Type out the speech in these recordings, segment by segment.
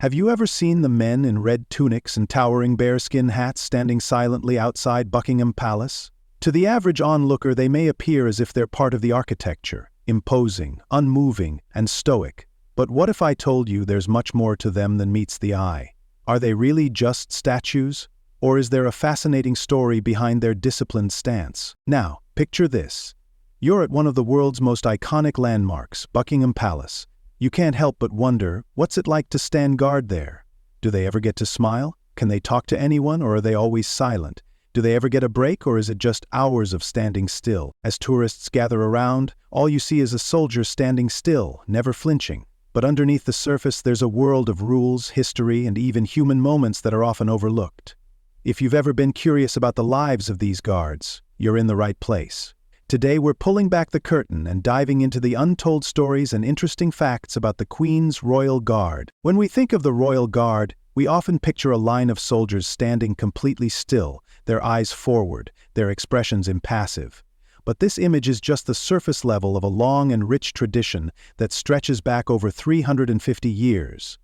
Have you ever seen the men in red tunics and towering bearskin hats standing silently outside Buckingham Palace? To the average onlooker, they may appear as if they're part of the architecture, imposing, unmoving, and stoic. But what if I told you there's much more to them than meets the eye? Are they really just statues? Or is there a fascinating story behind their disciplined stance? Now, picture this. You're at one of the world's most iconic landmarks, Buckingham Palace. You can't help but wonder, what's it like to stand guard there? Do they ever get to smile? Can they talk to anyone, or are they always silent? Do they ever get a break, or is it just hours of standing still? As tourists gather around, all you see is a soldier standing still, never flinching. But underneath the surface, there's a world of rules, history, and even human moments that are often overlooked. If you've ever been curious about the lives of these guards, you're in the right place. Today we're pulling back the curtain and diving into the untold stories and interesting facts about the Queen's Royal Guard. When we think of the Royal Guard, we often picture a line of soldiers standing completely still, their eyes forward, their expressions impassive. But this image is just the surface level of a long and rich tradition that stretches back over 350 years.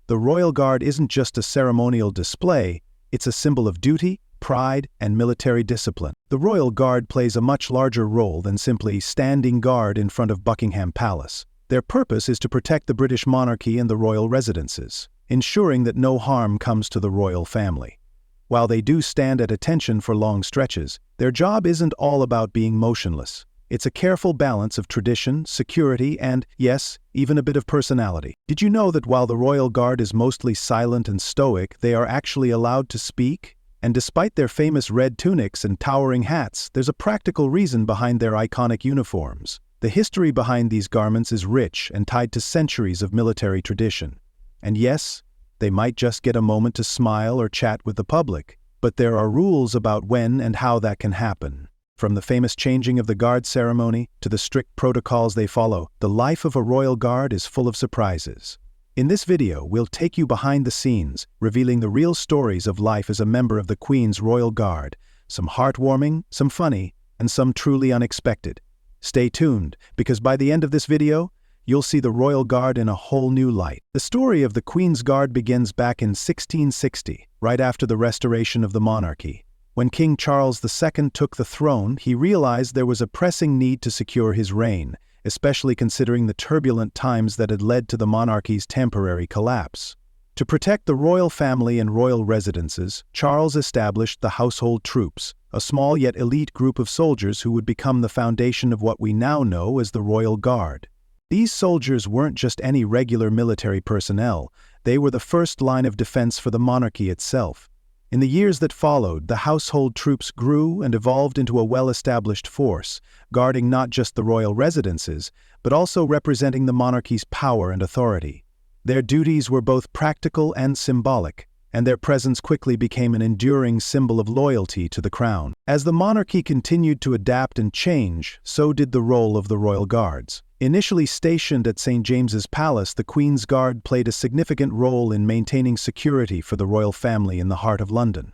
The Royal Guard isn't just a ceremonial display, it's a symbol of duty, pride, and military discipline. The Royal Guard plays a much larger role than simply standing guard in front of Buckingham Palace. Their purpose is to protect the British monarchy and the royal residences, ensuring that no harm comes to the royal family. While they do stand at attention for long stretches, their job isn't all about being motionless. It's a careful balance of tradition, security, and, yes, even a bit of personality. Did you know that while the Royal Guard is mostly silent and stoic, they are actually allowed to speak? And despite their famous red tunics and towering hats, there's a practical reason behind their iconic uniforms. The history behind these garments is rich and tied to centuries of military tradition. And yes, they might just get a moment to smile or chat with the public, but there are rules about when and how that can happen. From the famous changing of the guard ceremony to the strict protocols they follow, the life of a royal guard is full of surprises. In this video, we'll take you behind the scenes, revealing the real stories of life as a member of the Queen's Royal Guard, some heartwarming, some funny, and some truly unexpected. Stay tuned, because by the end of this video, you'll see the Royal Guard in a whole new light. The story of the Queen's Guard begins back in 1660, right after the restoration of the monarchy. When King Charles II took the throne, he realized there was a pressing need to secure his reign, especially considering the turbulent times that had led to the monarchy's temporary collapse. To protect the royal family and royal residences, Charles established the household troops, a small yet elite group of soldiers who would become the foundation of what we now know as the Royal Guard. These soldiers weren't just any regular military personnel, they were the first line of defense for the monarchy itself. In the years that followed, the household troops grew and evolved into a well-established force, guarding not just the royal residences, but also representing the monarchy's power and authority. Their duties were both practical and symbolic, and their presence quickly became an enduring symbol of loyalty to the crown. As the monarchy continued to adapt and change, so did the role of the Royal Guards. Initially stationed at St. James's Palace, the Queen's Guard played a significant role in maintaining security for the royal family in the heart of London.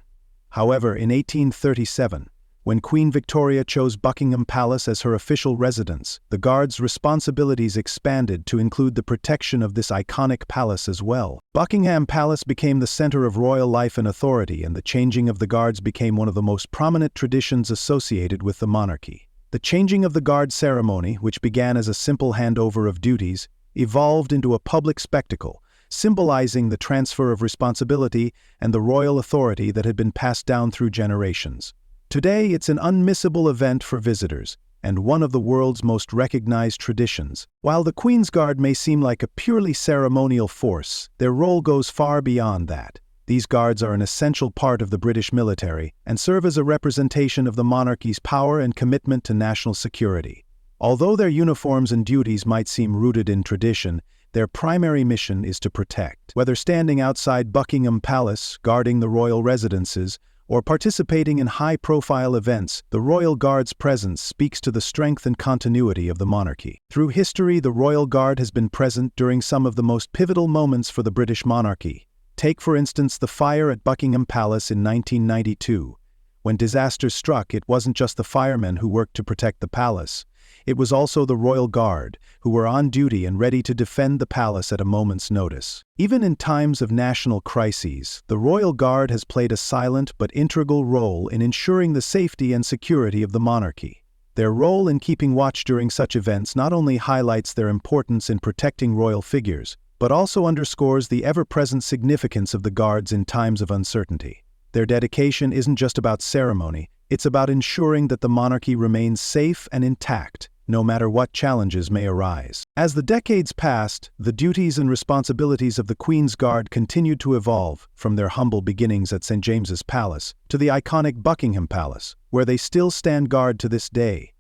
However, in 1837, when Queen Victoria chose Buckingham Palace as her official residence, the Guard's responsibilities expanded to include the protection of this iconic palace as well. Buckingham Palace became the center of royal life and authority, and the changing of the Guards became one of the most prominent traditions associated with the monarchy. The changing of the guard ceremony, which began as a simple handover of duties, evolved into a public spectacle, symbolizing the transfer of responsibility and the royal authority that had been passed down through generations. Today, it's an unmissable event for visitors, and one of the world's most recognized traditions. While the Queen's Guard may seem like a purely ceremonial force, their role goes far beyond that. These guards are an essential part of the British military and serve as a representation of the monarchy's power and commitment to national security. Although their uniforms and duties might seem rooted in tradition, their primary mission is to protect. Whether standing outside Buckingham Palace, guarding the royal residences, or participating in high-profile events, the Royal Guard's presence speaks to the strength and continuity of the monarchy. Through history, the Royal Guard has been present during some of the most pivotal moments for the British monarchy. Take, for instance, the fire at Buckingham Palace in 1992. When disaster struck, it wasn't just the firemen who worked to protect the palace. it was also the royal guard, who were on duty and ready to defend the palace at a moment's notice. Even in times of national crises, the royal guard has played a silent but integral role in ensuring the safety and security of the monarchy. Their role in keeping watch during such events not only highlights their importance in protecting royal figures, but also underscores the ever-present significance of the guards in times of uncertainty. Their dedication isn't just about ceremony, it's about ensuring that the monarchy remains safe and intact, no matter what challenges may arise. As the decades passed, the duties and responsibilities of the Queen's Guard continued to evolve, from their humble beginnings at St. James's Palace to the iconic Buckingham Palace, where they still stand guard to this day.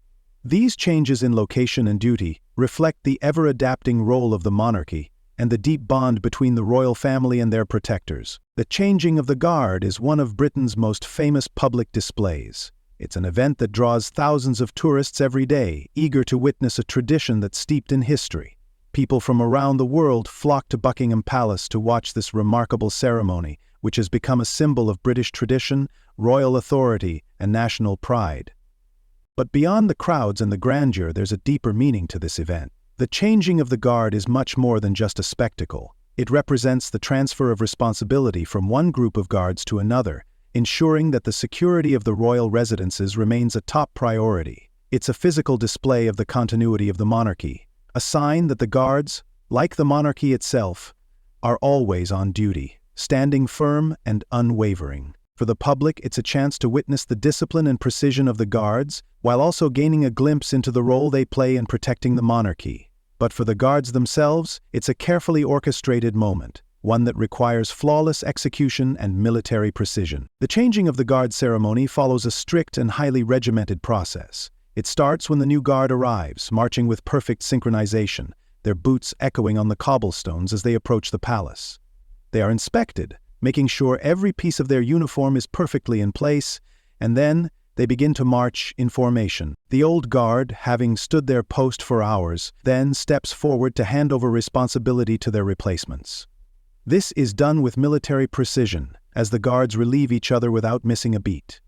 These changes in location and duty reflect the ever-adapting role of the monarchy and the deep bond between the royal family and their protectors. The changing of the guard is one of Britain's most famous public displays. It's an event that draws thousands of tourists every day, eager to witness a tradition that's steeped in history. People from around the world flock to Buckingham Palace to watch this remarkable ceremony, which has become a symbol of British tradition, royal authority, and national pride. But beyond the crowds and the grandeur, there's a deeper meaning to this event. The changing of the guard is much more than just a spectacle. It represents the transfer of responsibility from one group of guards to another, ensuring that the security of the royal residences remains a top priority. It's a physical display of the continuity of the monarchy, a sign that the guards, like the monarchy itself, are always on duty, standing firm and unwavering. For the public, it's a chance to witness the discipline and precision of the guards, while also gaining a glimpse into the role they play in protecting the monarchy. But for the guards themselves, it's a carefully orchestrated moment, one that requires flawless execution and military precision. The changing of the guard ceremony follows a strict and highly regimented process. It starts when the new guard arrives, marching with perfect synchronization, their boots echoing on the cobblestones as they approach the palace. They are inspected, making sure every piece of their uniform is perfectly in place, and then they begin to march in formation. The old guard, having stood their post for hours, then steps forward to hand over responsibility to their replacements. This is done with military precision, as the guards relieve each other without missing a beat.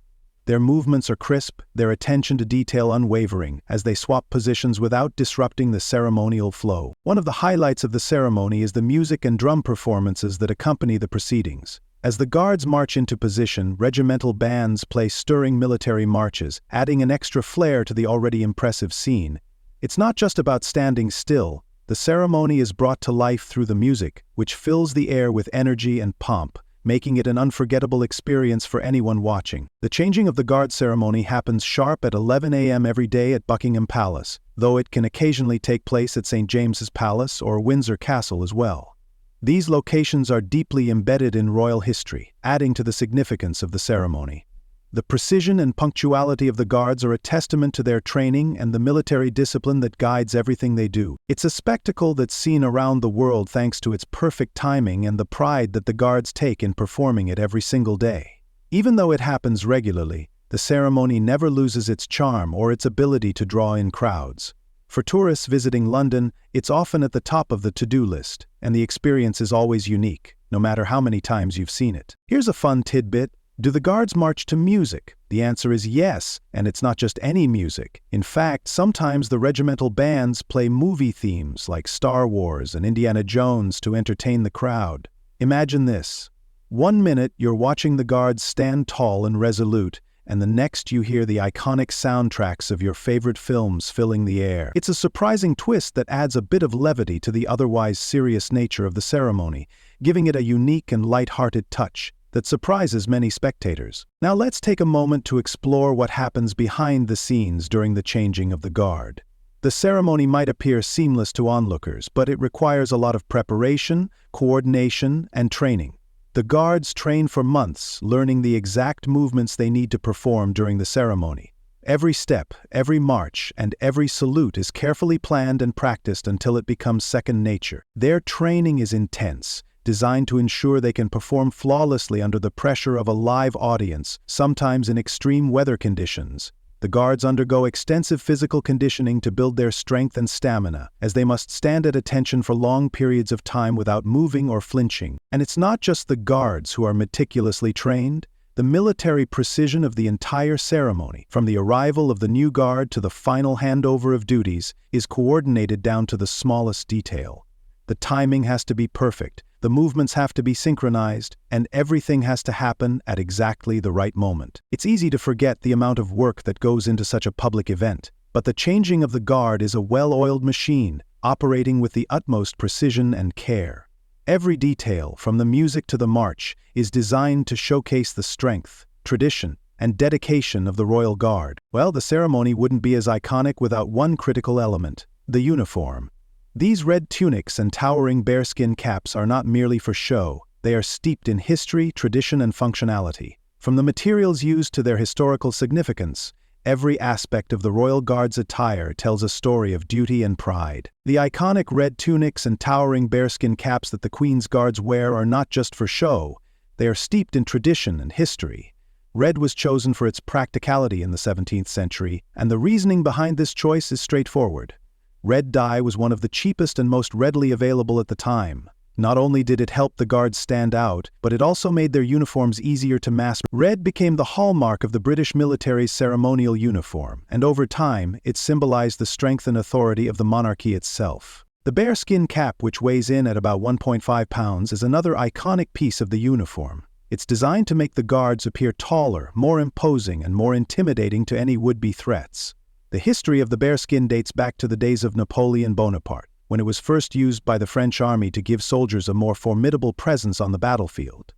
Their movements are crisp, their attention to detail unwavering, as they swap positions without disrupting the ceremonial flow. One of the highlights of the ceremony is the music and drum performances that accompany the proceedings. As the guards march into position, regimental bands play stirring military marches, adding an extra flair to the already impressive scene. It's not just about standing still. The ceremony is brought to life through the music, which fills the air with energy and pomp, making it an unforgettable experience for anyone watching. The changing of the guard ceremony happens sharp at 11 a.m. every day at Buckingham Palace, though it can occasionally take place at St. James's Palace or Windsor Castle as well. These locations are deeply embedded in royal history, adding to the significance of the ceremony. The precision and punctuality of the guards are a testament to their training and the military discipline that guides everything they do. It's a spectacle that's seen around the world thanks to its perfect timing and the pride that the guards take in performing it every single day. Even though it happens regularly, the ceremony never loses its charm or its ability to draw in crowds. For tourists visiting London, it's often at the top of the to-do list, and the experience is always unique, no matter how many times you've seen it. Here's a fun tidbit. Do the guards march to music? The answer is yes, and it's not just any music. In fact, sometimes the regimental bands play movie themes like Star Wars and Indiana Jones to entertain the crowd. Imagine this. 1 minute you're watching the guards stand tall and resolute, and the next you hear the iconic soundtracks of your favorite films filling the air. It's a surprising twist that adds a bit of levity to the otherwise serious nature of the ceremony, giving it a unique and light-hearted touch that surprises many spectators. Now let's take a moment to explore what happens behind the scenes during the changing of the guard. The ceremony might appear seamless to onlookers, but it requires a lot of preparation, coordination, and training. The guards train for months, learning the exact movements they need to perform during the ceremony. Every step, every march, and every salute is carefully planned and practiced until it becomes second nature. Their training is intense, designed to ensure they can perform flawlessly under the pressure of a live audience, sometimes in extreme weather conditions. The guards undergo extensive physical conditioning to build their strength and stamina, as they must stand at attention for long periods of time without moving or flinching. And it's not just the guards who are meticulously trained. The military precision of the entire ceremony, from the arrival of the new guard to the final handover of duties, is coordinated down to the smallest detail. The timing has to be perfect, the movements have to be synchronized, and everything has to happen at exactly the right moment. It's easy to forget the amount of work that goes into such a public event, but the changing of the guard is a well-oiled machine, operating with the utmost precision and care. Every detail, from the music to the march, is designed to showcase the strength, tradition, and dedication of the Royal Guard. Well, the ceremony wouldn't be as iconic without one critical element: the uniform. These red tunics and towering bearskin caps are not merely for show, they are steeped in history, tradition, and functionality. From the materials used to their historical significance, every aspect of the Royal Guard's attire tells a story of duty and pride. The iconic red tunics and towering bearskin caps that the Queen's Guards wear are not just for show, they are steeped in tradition and history. Red was chosen for its practicality in the 17th century, and the reasoning behind this choice is straightforward. Red dye was one of the cheapest and most readily available at the time. Not only did it help the Guards stand out, but it also made their uniforms easier to mass. Red became the hallmark of the British military's ceremonial uniform, and over time, it symbolized the strength and authority of the monarchy itself. The bearskin cap, which weighs in at about 1.5 pounds, is another iconic piece of the uniform. It's designed to make the Guards appear taller, more imposing, and more intimidating to any would-be threats. The history of the bearskin dates back to the days of Napoleon Bonaparte, when it was first used by the French army to give soldiers a more formidable presence on the battlefield.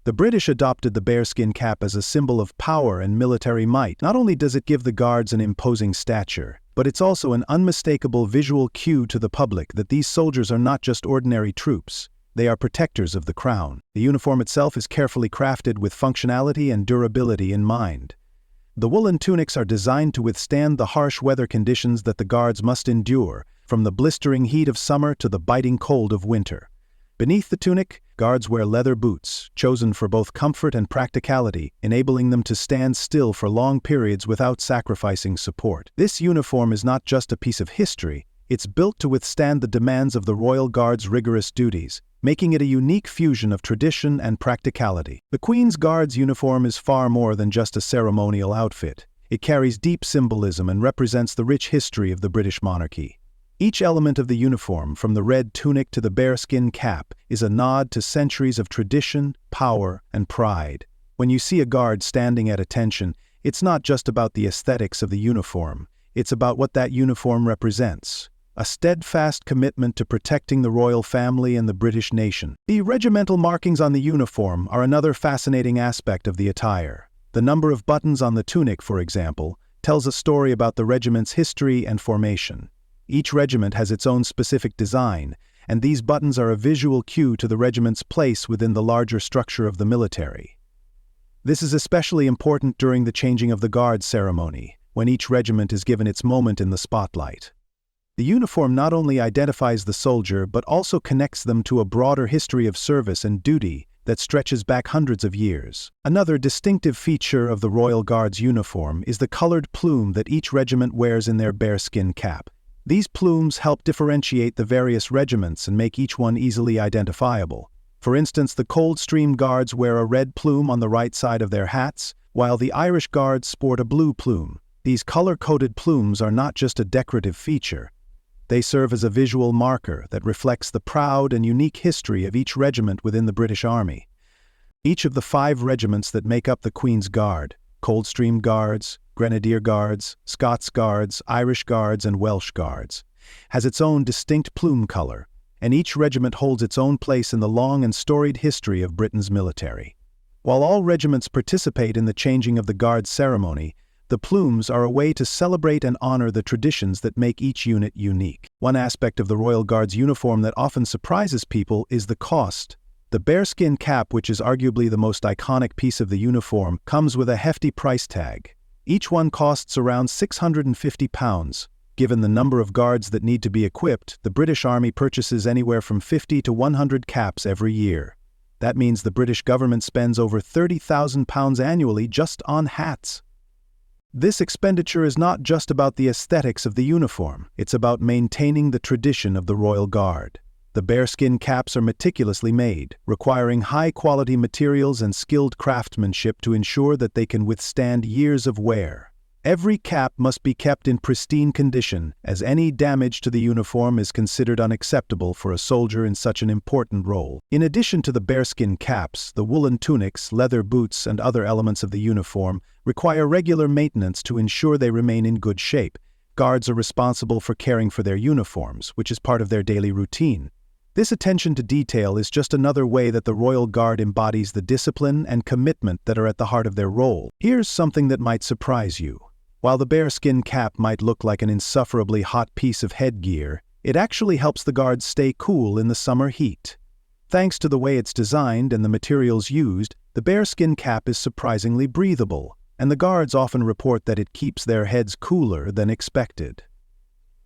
The British adopted the bearskin cap as a symbol of power and military might. Not only does it give the Guards an imposing stature, but it's also an unmistakable visual cue to the public that these soldiers are not just ordinary troops, they are protectors of the crown. The uniform itself is carefully crafted with functionality and durability in mind. The woolen tunics are designed to withstand the harsh weather conditions that the Guards must endure, from the blistering heat of summer to the biting cold of winter. Beneath the tunic, Guards wear leather boots, chosen for both comfort and practicality, enabling them to stand still for long periods without sacrificing support. This uniform is not just a piece of history, it's built to withstand the demands of the Royal Guard's rigorous duties, making it a unique fusion of tradition and practicality. The Queen's Guard's uniform is far more than just a ceremonial outfit. It carries deep symbolism and represents the rich history of the British monarchy. Each element of the uniform, from the red tunic to the bearskin cap, is a nod to centuries of tradition, power, and pride. When you see a Guard standing at attention, it's not just about the aesthetics of the uniform, it's about what that uniform represents. A steadfast commitment to protecting the royal family and the British nation. The regimental markings on the uniform are another fascinating aspect of the attire. The number of buttons on the tunic, for example, tells a story about the regiment's history and formation. Each regiment has its own specific design, and these buttons are a visual cue to the regiment's place within the larger structure of the military. This is especially important during the changing of the Guard ceremony, when each regiment is given its moment in the spotlight. The uniform not only identifies the soldier but also connects them to a broader history of service and duty that stretches back hundreds of years. Another distinctive feature of the Royal Guard's uniform is the colored plume that each regiment wears in their bearskin cap. These plumes help differentiate the various regiments and make each one easily identifiable. For instance, the Coldstream Guards wear a red plume on the right side of their hats, while the Irish Guards sport a blue plume. These color-coded plumes are not just a decorative feature. They serve as a visual marker that reflects the proud and unique history of each regiment within the British Army. Each of the 5 regiments that make up the Queen's Guard, Coldstream Guards, Grenadier Guards, Scots Guards, Irish Guards, and Welsh Guards, has its own distinct plume color, and each regiment holds its own place in the long and storied history of Britain's military. While all regiments participate in the changing of the Guard ceremony, the plumes are a way to celebrate and honor the traditions that make each unit unique. One aspect of the Royal Guard's uniform that often surprises people is the cost. The bearskin cap, which is arguably the most iconic piece of the uniform, comes with a hefty price tag. Each one costs around £650. Given the number of Guards that need to be equipped, the British Army purchases anywhere from 50 to 100 caps every year. That means the British government spends over £30,000 annually just on hats. This expenditure is not just about the aesthetics of the uniform, it's about maintaining the tradition of the Royal Guard. The bearskin caps are meticulously made, requiring high-quality materials and skilled craftsmanship to ensure that they can withstand years of wear. Every cap must be kept in pristine condition, as any damage to the uniform is considered unacceptable for a soldier in such an important role. In addition to the bearskin caps, the woolen tunics, leather boots, and other elements of the uniform require regular maintenance to ensure they remain in good shape. Guards are responsible for caring for their uniforms, which is part of their daily routine. This attention to detail is just another way that the Royal Guard embodies the discipline and commitment that are at the heart of their role. Here's something that might surprise you. While the bearskin cap might look like an insufferably hot piece of headgear, it actually helps the guards stay cool in the summer heat. Thanks to the way it's designed and the materials used, the bearskin cap is surprisingly breathable, and the guards often report that it keeps their heads cooler than expected.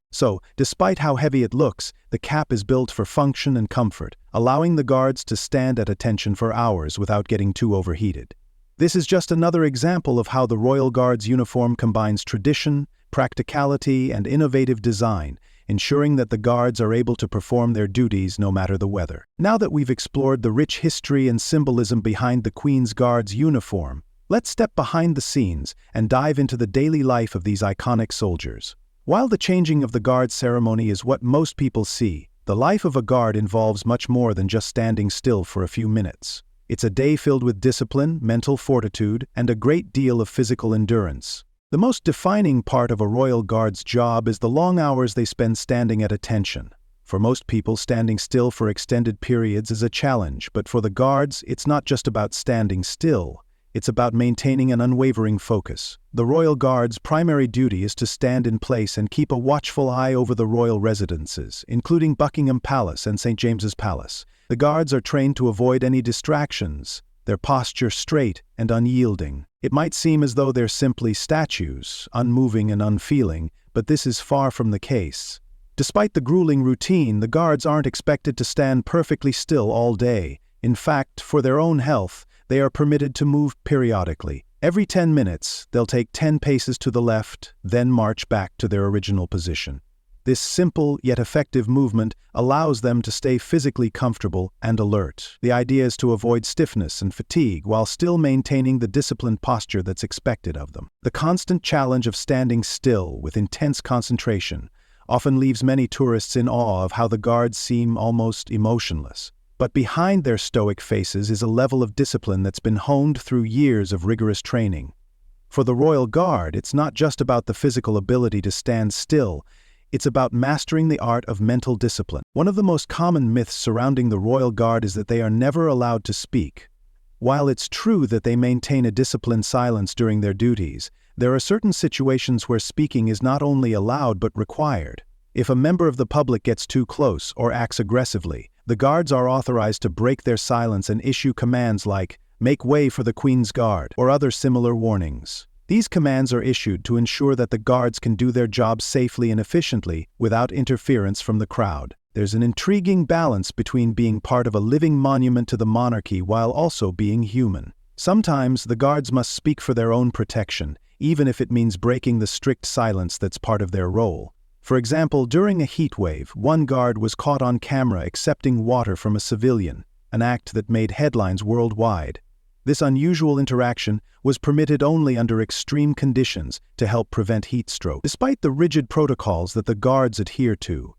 So, despite how heavy it looks, the cap is built for function and comfort, allowing the guards to stand at attention for hours without getting too overheated. This is just another example of how the Royal Guard's uniform combines tradition, practicality, and innovative design, ensuring that the guards are able to perform their duties no matter the weather. Now that we've explored the rich history and symbolism behind the Queen's Guard's uniform, let's step behind the scenes and dive into the daily life of these iconic soldiers. While the changing of the guard ceremony is what most people see, the life of a guard involves much more than just standing still for a few minutes. It's a day filled with discipline, mental fortitude, and a great deal of physical endurance. The most defining part of a Royal Guard's job is the long hours they spend standing at attention. For most people, standing still for extended periods is a challenge, but for the guards, it's not just about standing still. It's about maintaining an unwavering focus. The Royal Guard's primary duty is to stand in place and keep a watchful eye over the royal residences, including Buckingham Palace and St. James's Palace. The guards are trained to avoid any distractions, their posture straight and unyielding. It might seem as though they're simply statues, unmoving and unfeeling, but this is far from the case. Despite the grueling routine, the guards aren't expected to stand perfectly still all day. In fact, for their own health, they are permitted to move periodically. Every 10 minutes, they'll take 10 paces to the left, then march back to their original position. This simple yet effective movement allows them to stay physically comfortable and alert. The idea is to avoid stiffness and fatigue while still maintaining the disciplined posture that's expected of them. The constant challenge of standing still with intense concentration often leaves many tourists in awe of how the guards seem almost emotionless. But behind their stoic faces is a level of discipline that's been honed through years of rigorous training. For the Royal Guard, it's not just about the physical ability to stand still, it's about mastering the art of mental discipline. One of the most common myths surrounding the Royal Guard is that they are never allowed to speak. While it's true that they maintain a disciplined silence during their duties, there are certain situations where speaking is not only allowed but required. If a member of the public gets too close or acts aggressively, the guards are authorized to break their silence and issue commands like, "Make way for the Queen's Guard," or other similar warnings. These commands are issued to ensure that the guards can do their job safely and efficiently without interference from the crowd. There's an intriguing balance between being part of a living monument to the monarchy while also being human. Sometimes the guards must speak for their own protection, even if it means breaking the strict silence that's part of their role. For example, during a heat wave, one guard was caught on camera accepting water from a civilian, an act that made headlines worldwide. This unusual interaction was permitted only under extreme conditions to help prevent heat stroke. Despite the rigid protocols that the guards adhere to,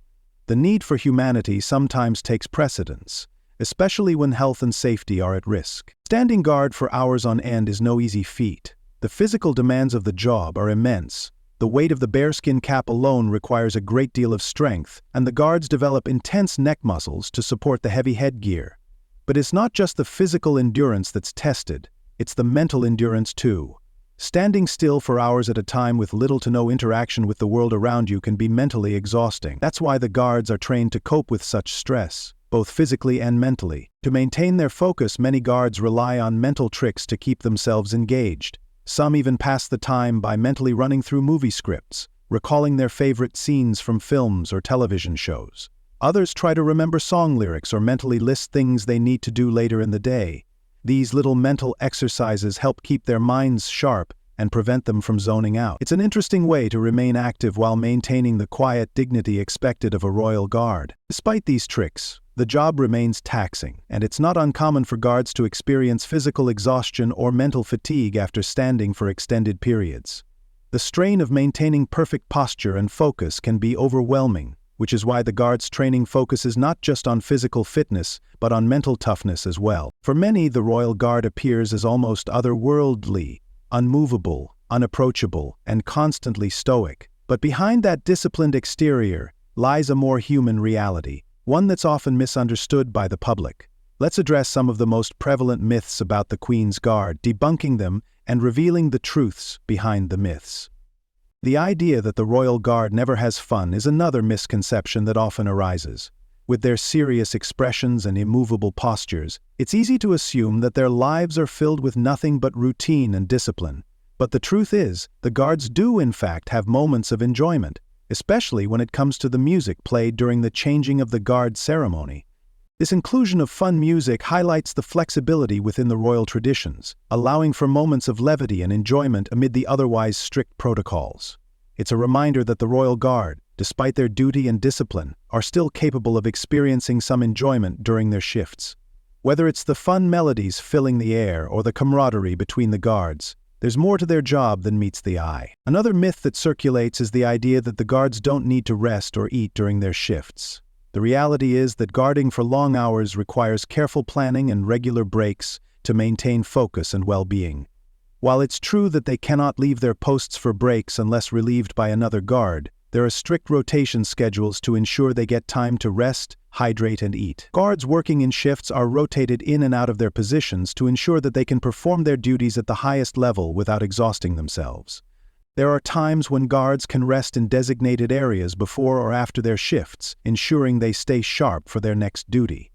the need for humanity sometimes takes precedence, especially when health and safety are at risk. Standing guard for hours on end is no easy feat. The physical demands of the job are immense. The weight of the bearskin cap alone requires a great deal of strength, and the guards develop intense neck muscles to support the heavy headgear. But it's not just the physical endurance that's tested, it's the mental endurance too. Standing still for hours at a time with little to no interaction with the world around you can be mentally exhausting. That's why the guards are trained to cope with such stress, both physically and mentally. To maintain their focus, many guards rely on mental tricks to keep themselves engaged. Some even pass the time by mentally running through movie scripts, recalling their favorite scenes from films or television shows. Others try to remember song lyrics or mentally list things they need to do later in the day. These little mental exercises help keep their minds sharp and prevent them from zoning out. It's an interesting way to remain active while maintaining the quiet dignity expected of a royal guard. Despite these tricks, the job remains taxing, and it's not uncommon for guards to experience physical exhaustion or mental fatigue after standing for extended periods. The strain of maintaining perfect posture and focus can be overwhelming, which is why the guards' training focuses not just on physical fitness, but on mental toughness as well. For many, the Royal Guard appears as almost otherworldly, unmovable, unapproachable, and constantly stoic. But behind that disciplined exterior lies a more human reality, one that's often misunderstood by the public. Let's address some of the most prevalent myths about the Queen's Guard, debunking them and revealing the truths behind the myths. The idea that the Royal Guard never has fun is another misconception that often arises. With their serious expressions and immovable postures, it's easy to assume that their lives are filled with nothing but routine and discipline. But the truth is, the guards do in fact have moments of enjoyment, especially when it comes to the music played during the changing of the guard ceremony. This inclusion of fun music highlights the flexibility within the royal traditions, allowing for moments of levity and enjoyment amid the otherwise strict protocols. It's a reminder that the Royal Guard, despite their duty and discipline, are still capable of experiencing some enjoyment during their shifts. Whether it's the fun melodies filling the air or the camaraderie between the guards, there's more to their job than meets the eye. Another myth that circulates is the idea that the guards don't need to rest or eat during their shifts. The reality is that guarding for long hours requires careful planning and regular breaks to maintain focus and well-being. While it's true that they cannot leave their posts for breaks unless relieved by another guard, there are strict rotation schedules to ensure they get time to rest, hydrate, and eat. Guards working in shifts are rotated in and out of their positions to ensure that they can perform their duties at the highest level without exhausting themselves. There are times when guards can rest in designated areas before or after their shifts, ensuring they stay sharp for their next duty.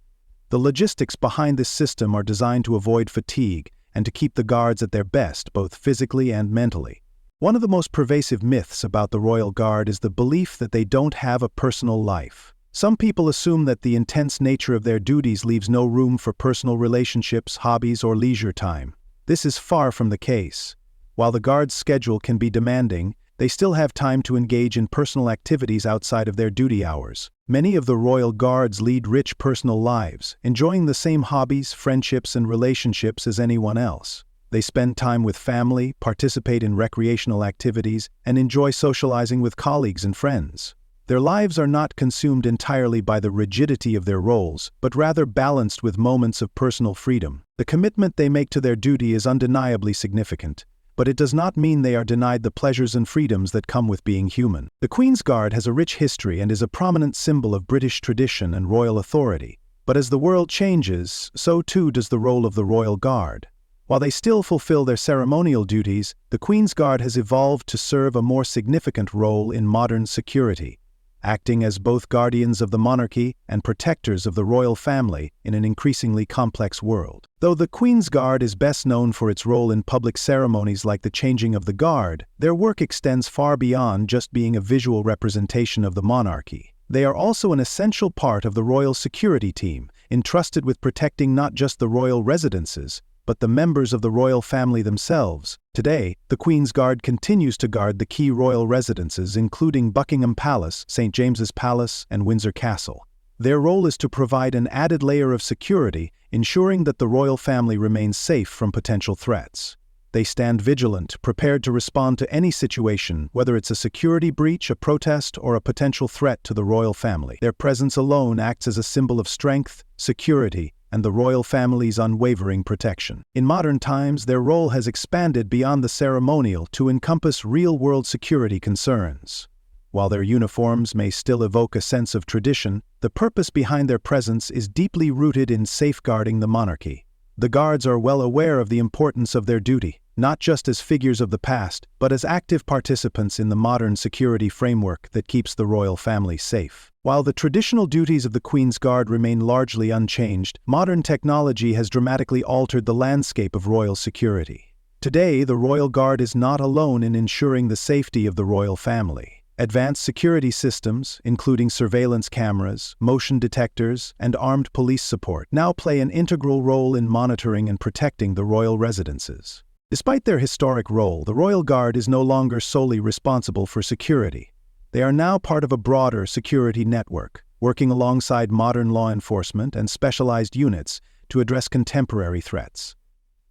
The logistics behind this system are designed to avoid fatigue and to keep the guards at their best, both physically and mentally. One of the most pervasive myths about the Royal Guard is the belief that they don't have a personal life. Some people assume that the intense nature of their duties leaves no room for personal relationships, hobbies, or leisure time. This is far from the case. While the guards' schedule can be demanding, they still have time to engage in personal activities outside of their duty hours. Many of the Royal Guards lead rich personal lives, enjoying the same hobbies, friendships, and relationships as anyone else. They spend time with family, participate in recreational activities, and enjoy socializing with colleagues and friends. Their lives are not consumed entirely by the rigidity of their roles, but rather balanced with moments of personal freedom. The commitment they make to their duty is undeniably significant, but it does not mean they are denied the pleasures and freedoms that come with being human. The Queen's Guard has a rich history and is a prominent symbol of British tradition and royal authority. But as the world changes, so too does the role of the Royal Guard. While they still fulfill their ceremonial duties, the Queen's Guard has evolved to serve a more significant role in modern security, acting as both guardians of the monarchy and protectors of the royal family in an increasingly complex world. Though the Queen's Guard is best known for its role in public ceremonies like the changing of the guard, their work extends far beyond just being a visual representation of the monarchy. They are also an essential part of the royal security team, entrusted with protecting not just the royal residences, but the members of the royal family themselves. Today, the Queen's Guard continues to guard the key royal residences including Buckingham Palace, St. James's Palace, and Windsor Castle. Their role is to provide an added layer of security, ensuring that the royal family remains safe from potential threats. They stand vigilant, prepared to respond to any situation, whether it's a security breach, a protest, or a potential threat to the royal family. Their presence alone acts as a symbol of strength, security, and the royal family's unwavering protection. In modern times, their role has expanded beyond the ceremonial to encompass real-world security concerns. While their uniforms may still evoke a sense of tradition, the purpose behind their presence is deeply rooted in safeguarding the monarchy. The guards are well aware of the importance of their duty, not just as figures of the past, but as active participants in the modern security framework that keeps the royal family safe. While the traditional duties of the Queen's Guard remain largely unchanged, modern technology has dramatically altered the landscape of royal security. Today, the Royal Guard is not alone in ensuring the safety of the royal family. Advanced security systems, including surveillance cameras, motion detectors, and armed police support, now play an integral role in monitoring and protecting the royal residences. Despite their historic role, the Royal Guard is no longer solely responsible for security. They are now part of a broader security network, working alongside modern law enforcement and specialized units to address contemporary threats.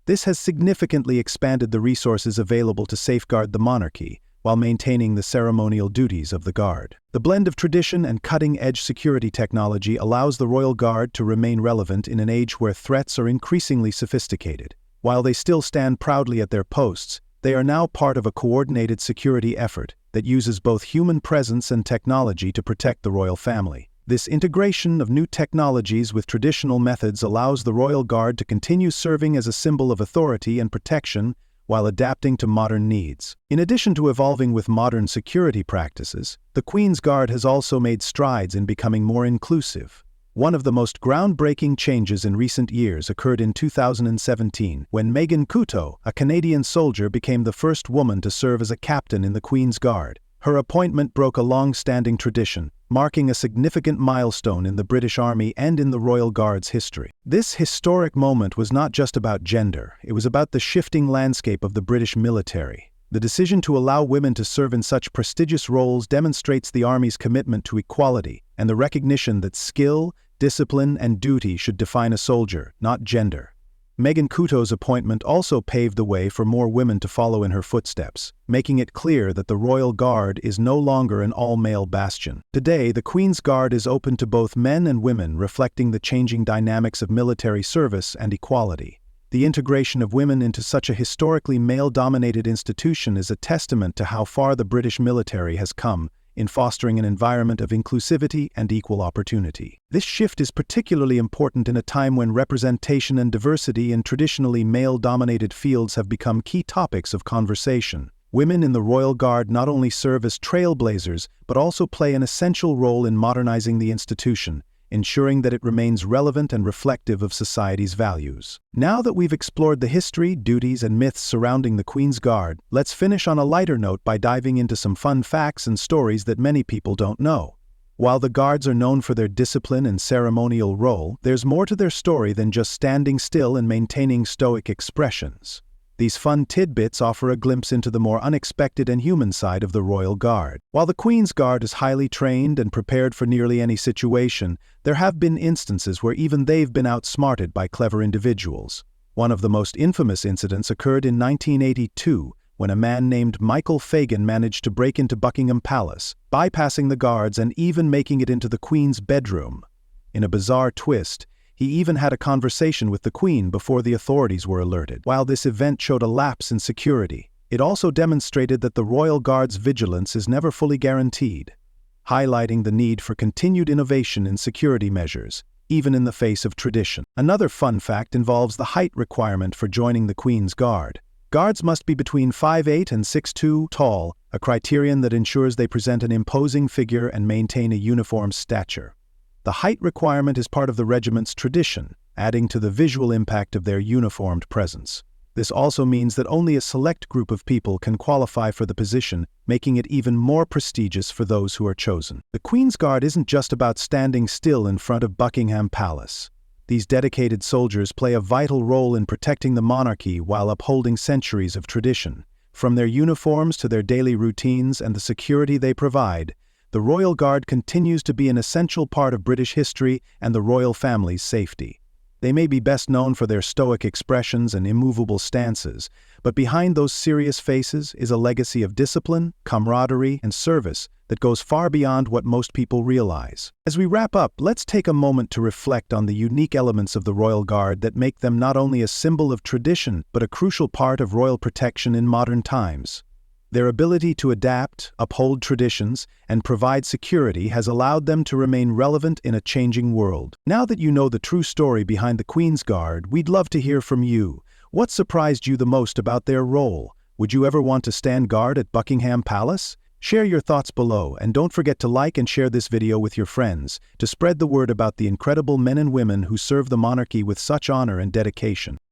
This has significantly expanded the resources available to safeguard the monarchy while maintaining the ceremonial duties of the Guard. The blend of tradition and cutting-edge security technology allows the Royal Guard to remain relevant in an age where threats are increasingly sophisticated. While they still stand proudly at their posts, they are now part of a coordinated security effort that uses both human presence and technology to protect the royal family. This integration of new technologies with traditional methods allows the Royal Guard to continue serving as a symbol of authority and protection while adapting to modern needs. In addition to evolving with modern security practices, the Queen's Guard has also made strides in becoming more inclusive. One of the most groundbreaking changes in recent years occurred in 2017 when Megan Couto, a Canadian soldier, became the first woman to serve as a captain in the Queen's Guard. Her appointment broke a long-standing tradition, marking a significant milestone in the British Army and in the Royal Guard's history. This historic moment was not just about gender, it was about the shifting landscape of the British military. The decision to allow women to serve in such prestigious roles demonstrates the Army's commitment to equality and the recognition that skill, discipline, and duty should define a soldier, not gender. Megan Couto's appointment also paved the way for more women to follow in her footsteps, making it clear that the Royal Guard is no longer an all-male bastion. Today, the Queen's Guard is open to both men and women, reflecting the changing dynamics of military service and equality. The integration of women into such a historically male-dominated institution is a testament to how far the British military has come in fostering an environment of inclusivity and equal opportunity. This shift is particularly important in a time when representation and diversity in traditionally male-dominated fields have become key topics of conversation. Women in the Royal Guard not only serve as trailblazers, but also play an essential role in modernizing the institution, ensuring that it remains relevant and reflective of society's values. Now that we've explored the history, duties, and myths surrounding the Queen's Guard, let's finish on a lighter note by diving into some fun facts and stories that many people don't know. While the Guards are known for their discipline and ceremonial role, there's more to their story than just standing still and maintaining stoic expressions. These fun tidbits offer a glimpse into the more unexpected and human side of the Royal Guard. While the Queen's Guard is highly trained and prepared for nearly any situation, there have been instances where even they've been outsmarted by clever individuals. One of the most infamous incidents occurred in 1982, when a man named Michael Fagan managed to break into Buckingham Palace, bypassing the guards and even making it into the Queen's bedroom. In a bizarre twist, he even had a conversation with the Queen before the authorities were alerted. While this event showed a lapse in security, it also demonstrated that the Royal Guard's vigilance is never fully guaranteed, highlighting the need for continued innovation in security measures, even in the face of tradition. Another fun fact involves the height requirement for joining the Queen's Guard. Guards must be between 5'8" and 6'2" tall, a criterion that ensures they present an imposing figure and maintain a uniform stature. The height requirement is part of the regiment's tradition, adding to the visual impact of their uniformed presence. This also means that only a select group of people can qualify for the position, making it even more prestigious for those who are chosen. The Queen's Guard isn't just about standing still in front of Buckingham Palace. These dedicated soldiers play a vital role in protecting the monarchy while upholding centuries of tradition. From their uniforms to their daily routines and the security they provide, the Royal Guard continues to be an essential part of British history and the royal family's safety. They may be best known for their stoic expressions and immovable stances, but behind those serious faces is a legacy of discipline, camaraderie, and service that goes far beyond what most people realize. As we wrap up, let's take a moment to reflect on the unique elements of the Royal Guard that make them not only a symbol of tradition, but a crucial part of royal protection in modern times. Their ability to adapt, uphold traditions, and provide security has allowed them to remain relevant in a changing world. Now that you know the true story behind the Queen's Guard, we'd love to hear from you. What surprised you the most about their role? Would you ever want to stand guard at Buckingham Palace? Share your thoughts below, and don't forget to like and share this video with your friends to spread the word about the incredible men and women who serve the monarchy with such honor and dedication.